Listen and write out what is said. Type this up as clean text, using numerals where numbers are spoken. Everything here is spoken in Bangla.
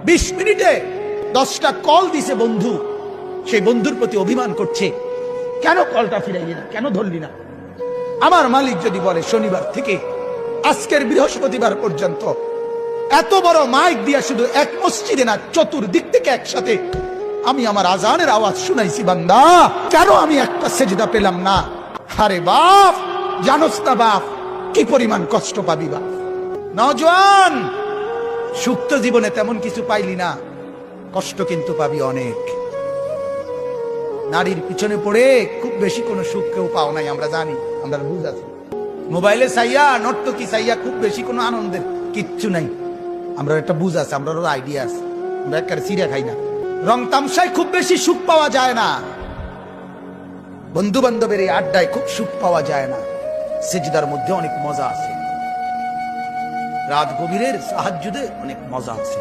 20 মিনিটে 10টা কল দিছে বন্ধু, সেই বন্ধুর প্রতি অভিমান করছে, কেন কলটা ফিরাইলি না, কেন ধরলি না। আমার মালিক যদি বলে শনিবার থেকে আজকের বৃহস্পতিবার পর্যন্ত এত বড় মাইক দিয়া শুধু এক মসজিদে না, চতুর্দিক থেকে একসাথে আমি আমার আজানের আওয়াজ শুনাইছি, বান্দা কেন আমি একটা সেজদা পেলাম না। আরে বাপ, জানোস না বাপ কি পরিমাণ কষ্ট পাবি বাপ। নওজোয়ান, সুখ তো জীবনে তেমন কিছু পাইলি না, কষ্ট কিন্তু পাবি অনেক। নারীর পিছনে পড়ে খুব বেশি কোনো সুখ কেউ পাও নাই, আমরা জানি, আমরা বুঝ আছি। মোবাইলে চাইয়া, নর্তকী চাইয়া খুব বেশি কোনো আনন্দের কিচ্ছু নাই, আমরা একটা বুঝ আছে, আমরা আইডিয়া আছে, আমরা একটা চিড়া খাই না। রং তামসায় খুব বেশি সুখ পাওয়া যায় না, বন্ধু বান্ধবের এই আড্ডায় খুব সুখ পাওয়া যায় না। সেজদার মধ্যে অনেক মজা আছে, রাত গভীরের সাহায্যে অনেক মজা আছে।